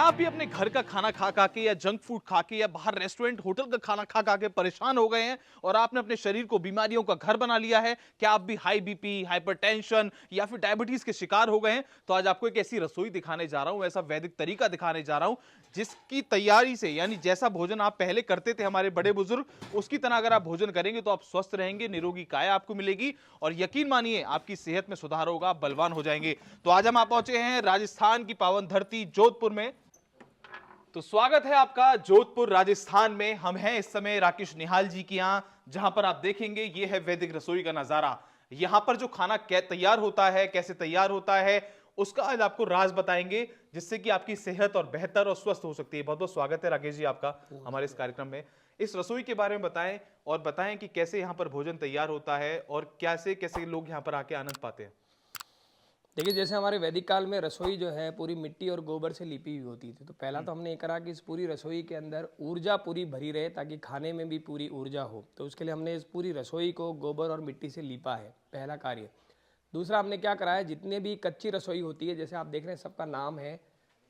आप भी अपने घर का खाना खा खा के या जंक फूड खा के या बाहर रेस्टोरेंट होटल का खाना खा खा के परेशान हो गए हैं और आपने अपने शरीर को बीमारियों का घर बना लिया है? क्या आप भी हाई बीपी, हाइपरटेंशन या फिर डायबिटीज के शिकार हो गए हैं? तो आज आपको एक ऐसी रसोई दिखाने जा रहा हूं, ऐसा वैदिक तरीका दिखाने जा रहा हूं जिसकी तैयारी से, यानी जैसा भोजन आप पहले करते थे हमारे बड़े बुजुर्ग, उसकी तरह अगर आप भोजन करेंगे तो आप स्वस्थ रहेंगे, निरोगी काया आपको मिलेगी और यकीन मानिए आपकी सेहत में सुधार होगा, आप बलवान हो जाएंगे। तो आज हम आप पहुंचे हैं राजस्थान की पावन धरती जोधपुर में। तो स्वागत है आपका जोधपुर राजस्थान में। हम हैं इस समय राकेश निहाल जी के यहां, जहां पर आप देखेंगे ये है वैदिक रसोई का नजारा। यहां पर जो खाना तैयार होता है, कैसे तैयार होता है, उसका आज आपको राज बताएंगे जिससे कि आपकी सेहत और बेहतर और स्वस्थ हो सकती है। बहुत बहुत स्वागत है राकेश जी आपका हमारे इस कार्यक्रम में। इस रसोई के बारे में बताएं और बताएं कि कैसे यहां पर भोजन तैयार होता है और कैसे कैसे लोग यहां पर आके आनंद पाते हैं। देखिए, जैसे हमारे वैदिक काल में रसोई जो है पूरी मिट्टी और गोबर से लिपी हुई होती थी। तो पहला तो हमने ये करा कि इस पूरी रसोई के अंदर ऊर्जा पूरी भरी रहे ताकि खाने में भी पूरी ऊर्जा हो। तो उसके लिए हमने इस पूरी रसोई को गोबर और मिट्टी से लीपा है, पहला कार्य। दूसरा हमने क्या करा है, जितने भी कच्ची रसोई होती है, जैसे आप देख रहे हैं सबका नाम है,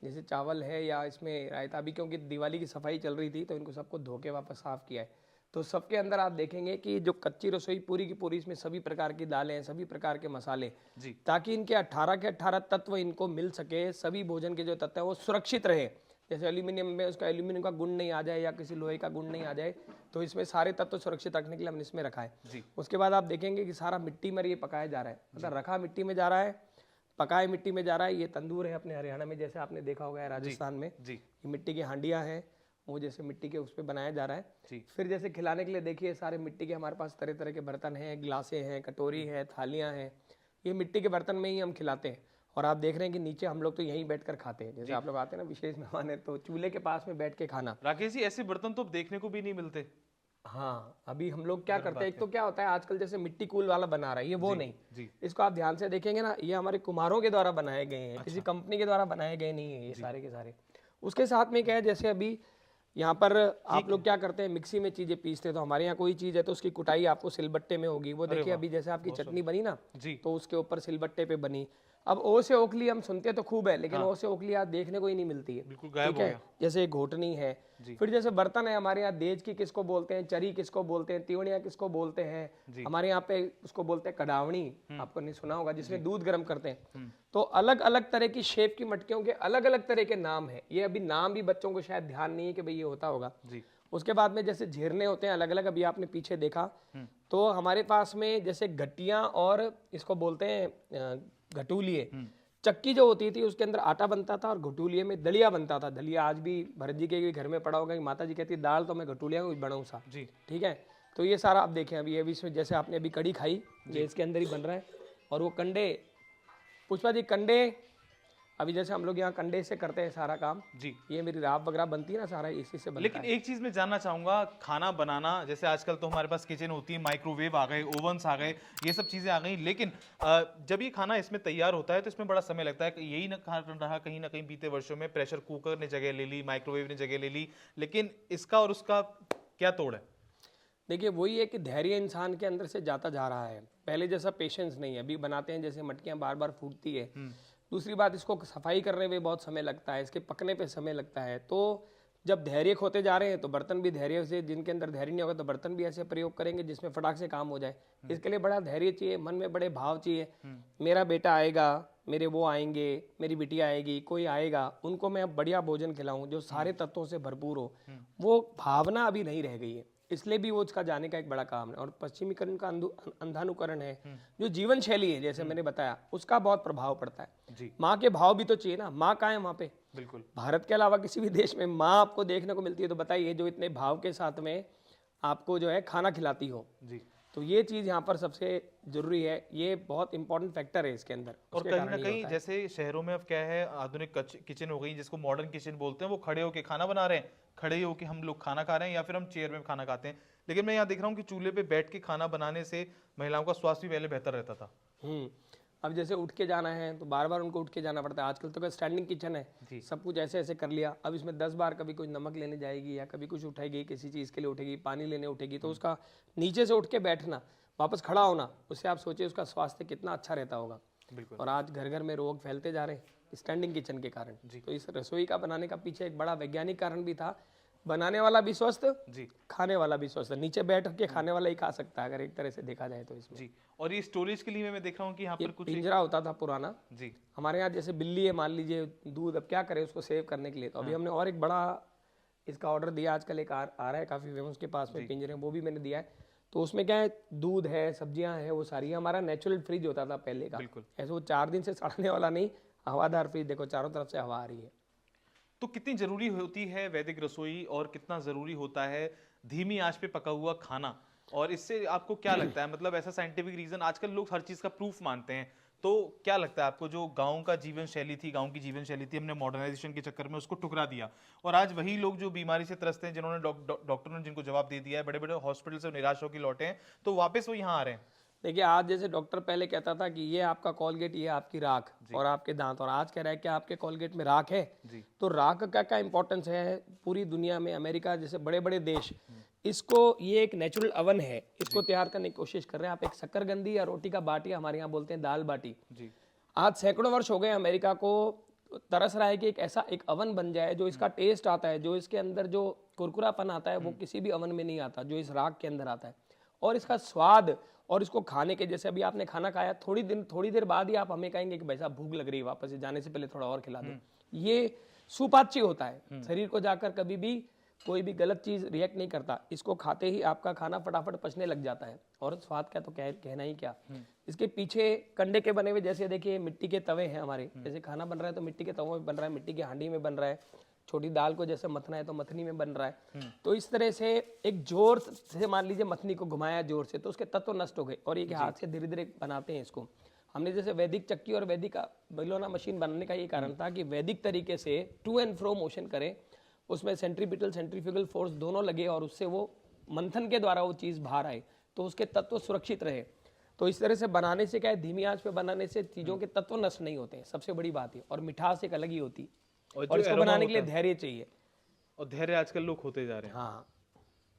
जैसे चावल है या इसमें रायता भी, क्योंकि दिवाली की सफाई चल रही थी तो इनको सबको धो के वापस साफ़ किया है। तो सबके अंदर आप देखेंगे कि जो कच्ची रसोई पूरी की पूरी, इसमें सभी प्रकार की दालें हैं, सभी प्रकार के मसाले जी। ताकि इनके 18 के 18 तत्व इनको मिल सके। सभी भोजन के जो तत्व हैं वो सुरक्षित रहे। जैसे एल्यूमिनियम में उसका एल्यूमिनियम का गुण नहीं आ जाए या किसी लोहे का गुण नहीं आ जाए, तो इसमें सारे तत्व सुरक्षित रखने के लिए हमने इसमें रखा है। जी। उसके बाद आप देखेंगे कि सारा मिट्टी में ये पकाया जा रहा है, मतलब रखा मिट्टी में जा रहा है, पकाए मिट्टी में जा रहा है। ये तंदूर है अपने हरियाणा में, जैसे आपने देखा होगा राजस्थान में, जी। ये मिट्टी की हांडियाँ हैं, वो जैसे मिट्टी के उस पर बनाया जा रहा है। जी। फिर जैसे खिलाने के लिए देखिए सारे मिट्टी के हमारे पास तरह तरह के बर्तन हैं, गिलासे हैं, कटोरी है, थालियाँ हैं। ये मिट्टी के बर्तन में ही हम खिलाते हैं। और आप देख रहे हैं कि नीचे हम लोग तो यहीं बैठकर खाते हैं। जैसे आप लोग आते हैं ना विशेष मेहमान है तो चूल्हे के पास में बैठ के खाना। राकेश जी, ऐसे बर्तन तो अब देखने को भी नहीं मिलते। हाँ, अभी हम लोग क्या करते हैं, एक तो क्या होता है आजकल जैसे मिट्टी कूल वाला बना रहा है, ये वो नहीं। जी। इसको आप ध्यान से देखेंगे ना, ये हमारे कुम्हारों के द्वारा बनाए गए हैं, किसी कंपनी के द्वारा बनाए गए नहीं है ये सारे के सारे। उसके साथ में क्या है, जैसे अभी यहाँ पर आप लोग क्या करते हैं, मिक्सी में चीजें पीसते हैं, तो हमारे यहाँ कोई चीज है तो उसकी कुटाई आपको सिलबट्टे में होगी। वो देखिए अभी जैसे आपकी चटनी बनी ना, तो उसके ऊपर सिलबट्टे पे बनी। अब ओ से ओखली हम सुनते तो खूब है, लेकिन ओ से ओखली आज देखने को ही नहीं मिलती है, बिल्कुल गायब ठीक है। जैसे घोटनी है, फिर जैसे बर्तन है हमारे यहाँ, देज की किसको बोलते हैं, चरी किसको बोलते हैं, तिवड़िया किसको बोलते हैं, हमारे यहाँ पे उसको बोलते हैं कड़ावणी, आपको नहीं सुना होगा, जिसमें दूध गर्म करते हैं। तो अलग अलग तरह की शेप की मटकियों के अलग अलग तरह के नाम है। ये अभी नाम भी बच्चों को शायद ध्यान नहीं है कि भाई ये होता होगा। उसके बाद में जैसे झिरने होते हैं अलग अलग, अभी आपने पीछे देखा, तो हमारे पास में जैसे घटिया और इसको बोलते हैं घटूलिए। चक्की जो होती थी उसके अंदर आटा बनता था और घटूलिये में दलिया बनता था। दलिया आज भी भरत जी के घर में पड़ा होगा कि माता जी कहती है दाल तो मैं घटूलिया को बनाऊँ सा, ठीक है। तो ये सारा आप देखें, अभी ये भी इसमें जैसे आपने अभी कड़ी खाई, ये इसके अंदर ही बन रहा है। और वो कंडे, पुष्पा जी कंडे, अभी जैसे हम लोग यहाँ कंडे से करते हैं सारा काम जी, ये मेरी राब वगैरह बनती है ना, सारा इसी से बनता लेकिन है। एक चीज मैं जानना चाहूंगा, खाना बनाना जैसे आजकल तो हमारे पास किचन होती है, माइक्रोवेव आ गए, ओवन्स आ गए, ये सब चीजें आ गई, लेकिन जब ये खाना इसमें तैयार होता है तो इसमें बड़ा समय लगता है। यही ना रहा कहीं ना कहीं बीते वर्षों में प्रेशर कुकर ने जगह ले ली, माइक्रोवेव ने जगह ले ली, लेकिन इसका और उसका क्या तोड़ है? देखिए वही है कि धैर्य इंसान के अंदर से जाता जा रहा है, पहले जैसा पेशेंस नहीं है। अभी बनाते हैं जैसे मटकियां बार बार फूटती है। दूसरी बात, इसको सफाई करने में बहुत समय लगता है, इसके पकने पे समय लगता है। तो जब धैर्य खोते जा रहे हैं तो बर्तन भी धैर्य से, जिनके अंदर धैर्य नहीं होगा तो बर्तन भी ऐसे प्रयोग करेंगे जिसमें फटाक से काम हो जाए। इसके लिए बड़ा धैर्य चाहिए, मन में बड़े भाव चाहिए। मेरा बेटा आएगा, मेरे वो आएंगे, मेरी बिटिया आएगी, कोई आएगा, उनको मैं अब बढ़िया भोजन खिलाऊं जो सारे तत्वों से भरपूर हो, वो भावना अभी नहीं रह गई है। इसलिए भी वो उसका जाने का एक बड़ा काम है। और पश्चिमीकरण का अंधानुकरण है, जो जीवन शैली है, जैसे मैंने बताया, उसका बहुत प्रभाव पड़ता है। माँ के भाव भी तो चाहिए ना, माँ कहाँ है वहाँ पे? बिल्कुल। भारत के अलावा किसी भी देश में माँ आपको देखने को मिलती है तो बताइए, जो इतने भाव के साथ में आपको जो है खाना खिलाती हो जी। तो ये चीज यहाँ पर सबसे जरूरी है, ये बहुत इंपॉर्टेंट फैक्टर है इसके अंदर। और कहीं ना कहीं जैसे शहरों में अब क्या है, आधुनिक किचन हो गई जिसको मॉडर्न किचन बोलते हैं, वो खड़े होके खाना बना रहे हैं, खड़े होके हम लोग खाना खा रहे हैं या फिर हम चेयर में खाना खाते हैं। लेकिन मैं यहाँ देख रहा हूँ कि चूल्हे पे बैठ के खाना बनाने से महिलाओं का स्वास्थ्य भी पहले बेहतर रहता था। अब जैसे उठ के जाना है तो बार बार उनको उठ के जाना पड़ता है। आजकल तो क्या स्टैंडिंग किचन है, सब कुछ ऐसे ऐसे कर लिया। अब इसमें 10 बार कभी कुछ नमक लेने जाएगी या कभी कुछ उठाएगी, किसी चीज़ के लिए उठेगी, पानी लेने उठेगी, तो उसका नीचे से उठ के बैठना, वापस खड़ा होना, उससे आप सोचिए उसका स्वास्थ्य कितना अच्छा रहता होगा। और आज घर घर में रोग फैलते जा रहे हैं। स्टैंडिंग किचन के कारण। तो इस रसोई का बनाने का पीछे एक बड़ा वैज्ञानिक कारण भी था, बनाने वाला भी स्वस्थ जी, खाने वाला भी स्वस्थ, नीचे बैठ के खाने वाला ही खा सकता है अगर एक तरह से देखा जाए तो इसमें। जी। और ये स्टोरेज के लिए मैं देख रहा हूँ कि यहाँ ये पर कुछ पिंजरा होता था पुराना, जी, हमारे यहाँ जैसे बिल्ली है मान लीजिए, दूध अब क्या करें उसको सेव करने के लिए, तो अभी हमने और एक बड़ा इसका ऑर्डर दिया, आजकल एक आ रहा है काफ़ी फेमस के पास में पिंजरे, वो भी मैंने दिया है। तो उसमें क्या है, दूध है, सब्जियां हैं, वो सारी हमारा नेचुरल फ्रिज होता था पहले का, बिल्कुल। ऐसे वो 4 दिन से सड़ने वाला नहीं, हवादार फ्रिज, देखो चारों तरफ से हवा आ रही है। तो कितनी जरूरी होती है वैदिक रसोई और कितना जरूरी होता है धीमी आंच पे पका हुआ खाना, और इससे आपको क्या लगता है, मतलब ऐसा साइंटिफिक रीजन, आजकल लोग हर चीज का प्रूफ मानते हैं, तो क्या लगता है आपको जो गांव का जीवन शैली थी, गांव की जीवन शैली थी, हमने मॉडर्नाइजेशन के चक्कर में उसको ठुकरा दिया, और आज वही लोग जो बीमारी से त्रस्त हैं, जिन्होंने डॉक्टर ने जिनको जवाब दे दिया है, बड़े बड़े हॉस्पिटल से निराश होकर लौटे हैं, तो वापस वो यहाँ आ रहे हैं। देखिए आज जैसे डॉक्टर पहले कहता था कि ये आपका कॉलगेट, ये आपकी राख और आपके दांत, और आज कह रहा है कि आपके कॉलगेट में राख है। तो राख का क्या इंपॉर्टेंस है पूरी दुनिया में, अमेरिका जैसे बड़े बड़े देश इसको, ये एक नेचुरल अवन है, इसको तैयार करने की कोशिश कर रहे हैं। आप एक शक्करगंदी या रोटी का बाटी, हमारे यहाँ बोलते हैं दाल बाटी, आज सैकड़ों वर्ष हो गए अमेरिका को तरस रहा है कि एक ऐसा एक अवन बन जाए जो इसका टेस्ट आता है, जो इसके अंदर जो कुरकुरापन आता है वो किसी भी अवन में नहीं आता, जो इस राख के अंदर आता है, और इसका स्वाद, और इसको खाने के, जैसे अभी आपने खाना खाया, थोड़ी देर बाद ही आप हमें कहेंगे कि भाई साहब भूख लग रही है, वापस जाने से पहले थोड़ा और खिला दो। ये सुपाच्य होता है, शरीर को जाकर कभी भी कोई भी गलत चीज रिएक्ट नहीं करता, इसको खाते ही आपका खाना फटाफट पचने लग जाता है, और स्वाद का तो कहना ही क्या। इसके पीछे कंडे के बने हुए, जैसे देखिए मिट्टी के तवे हैं हमारे, जैसे खाना बन रहा है तो मिट्टी के तवों में बन रहा है, मिट्टी की हांडी में बन रहा है, छोटी दाल को जैसे मथना है तो मथनी में बन रहा है। तो इस तरह से एक जोर से मान लीजिए मथनी को घुमाया जोर से, तो उसके तत्व नष्ट हो गए, और ये हाथ से धीरे धीरे बनाते हैं इसको। हमने जैसे वैदिक चक्की और वैदिक बिलोना मशीन बनाने का ये कारण था कि वैदिक तरीके से टू एंड फ्रो मोशन करें, उसमें सेंट्रीपिटल सेंट्रीफ्यूगल फोर्स दोनों लगे, और उससे वो मंथन के द्वारा वो चीज़ बाहर आए, तो उसके तत्व सुरक्षित रहे। तो इस तरह से बनाने से क्या है, धीमी आंच पे बनाने से चीज़ों के तत्व नष्ट नहीं होते हैं, सबसे बड़ी बात है, और मिठास एक अलग ही होती है, और इसको बनाने के लिए धैर्य चाहिए, और धैर्य आजकल लोग होते जा रहे हैं। हाँ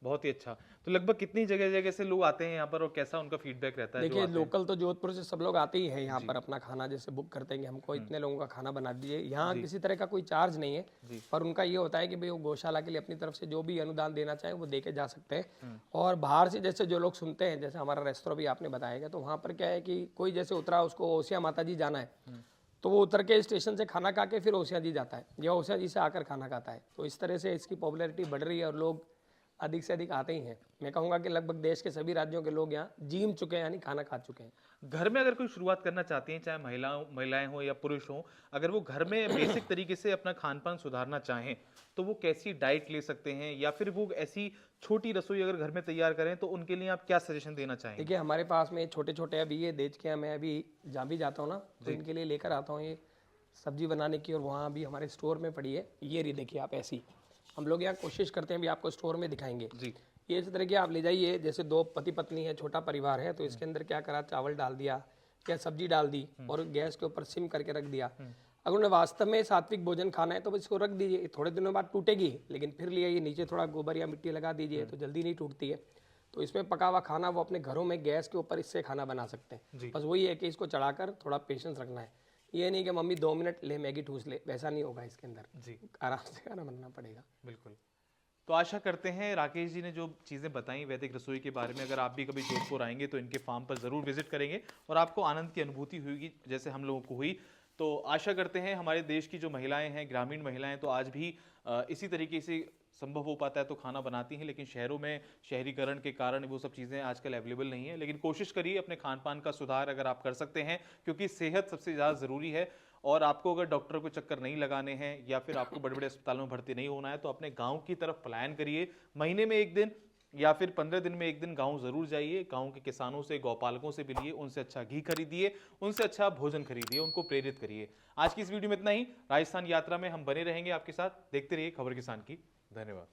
बहुत ही अच्छा। तो लगभग कितनी जगह जगह से लोग आते हैं यहाँ पर, और कैसा उनका फीडबैक रहता है? देखिए लोकल तो जोधपुर से सब लोग आते ही हैं यहाँ पर, अपना खाना जैसे बुक करते हैं कि हमको इतने लोगों का खाना बना दीजिए। यहाँ किसी तरह का कोई चार्ज नहीं है, पर उनका ये होता है कि भाई वो गौशाला के लिए अपनी तरफ से जो भी अनुदान देना चाहे वो दे के जा सकते हैं। और बाहर से जैसे जो लोग सुनते हैं, जैसे हमारा रेस्टोरेंट भी आपने बताया, तो वहाँ पर क्या है कि कोई जैसे उतरा, उसको ओसिया माता जी जाना है, तो वो उतर के स्टेशन से खाना खा के फिर ओसिया जी जाता है, या ओसिया जी से आकर खाना खाता है। तो इस तरह से इसकी पॉपुलैरिटी बढ़ रही है, और लोग अधिक से अधिक आते ही हैं। मैं कहूँगा कि लगभग देश के सभी राज्यों के लोग यहाँ जीम चुके हैं, यानी खाना खा चुके हैं। घर में अगर कोई शुरुआत करना चाहती हैं, चाहे महिलाएं हो या पुरुष हो, अगर वो घर में बेसिक तरीके से अपना खान पान सुधारना चाहें, तो वो कैसी डाइट ले सकते हैं, या फिर वो ऐसी छोटी रसोई अगर घर में तैयार करें, तो उनके लिए आप क्या सजेशन देना चाहेंगे? देखिए हमारे पास में छोटे छोटे अभी ये देज के, मैं अभी जहाँ भी जाता हूँ ना, तो इनके लिए लेकर आता हूँ ये सब्जी बनाने की, और वहाँ भी हमारे स्टोर में पड़ी है, ये रही देखिए आप, ऐसी हम लोग यहाँ कोशिश करते हैं, भी आपको स्टोर में दिखाएंगे जी। ये इस तरह की आप ले जाइए, जैसे 2 पति पत्नी है, छोटा परिवार है, तो इसके अंदर क्या करा, चावल डाल दिया या सब्जी डाल दी, और गैस के ऊपर सिम करके रख दिया। अगर उन्हें वास्तव में सात्विक भोजन खाना है तो इसको रख दीजिए, थोड़े दिनों बाद टूटेगी, लेकिन फिर ले आइए, नीचे थोड़ा गोबर या मिट्टी लगा दीजिए, तो जल्दी नहीं टूटती है। तो इसमें पका हुआ खाना वो अपने घरों में गैस के ऊपर इससे खाना बना सकते हैं। बस वही है कि इसको चढ़ाकर थोड़ा पेशेंस रखना है, ये नहीं कि मम्मी 2 मिनट ले मैगी ठूस ले, वैसा नहीं होगा इसके अंदर जी, आराम से खाना बनाना पड़ेगा। बिल्कुल। तो आशा करते हैं राकेश जी ने जो चीज़ें बताई वैदिक रसोई के बारे में, अगर आप भी कभी जोधपुर आएंगे तो इनके फार्म पर ज़रूर विजिट करेंगे, और आपको आनंद की अनुभूति होगी जैसे हम लोगों को हुई। तो आशा करते हैं हमारे देश की जो महिलाएं हैं, ग्रामीण महिलाएं, तो आज भी इसी तरीके से संभव हो पाता है तो खाना बनाती हैं, लेकिन शहरों में शहरीकरण के कारण वो सब चीज़ें आजकल अवेलेबल नहीं है। लेकिन कोशिश करिए अपने खान पान का सुधार अगर आप कर सकते हैं, क्योंकि सेहत सबसे ज़्यादा ज़रूरी है। और आपको अगर डॉक्टर को चक्कर नहीं लगाने हैं, या फिर आपको बड़े बड़े अस्पतालों में भर्ती नहीं होना है, तो अपने गाँव की तरफ पलायन करिए। महीने में 1 दिन या फिर 15 दिन में 1 दिन गांव जरूर जाइए, गांव के किसानों से, गौपालकों से मिलिए, उनसे अच्छा घी खरीदिए, उनसे अच्छा भोजन खरीदिए, उनको प्रेरित करिए। आज की इस वीडियो में इतना ही। राजस्थान यात्रा में हम बने रहेंगे आपके साथ, देखते रहिए खबर किसान की। धन्यवाद।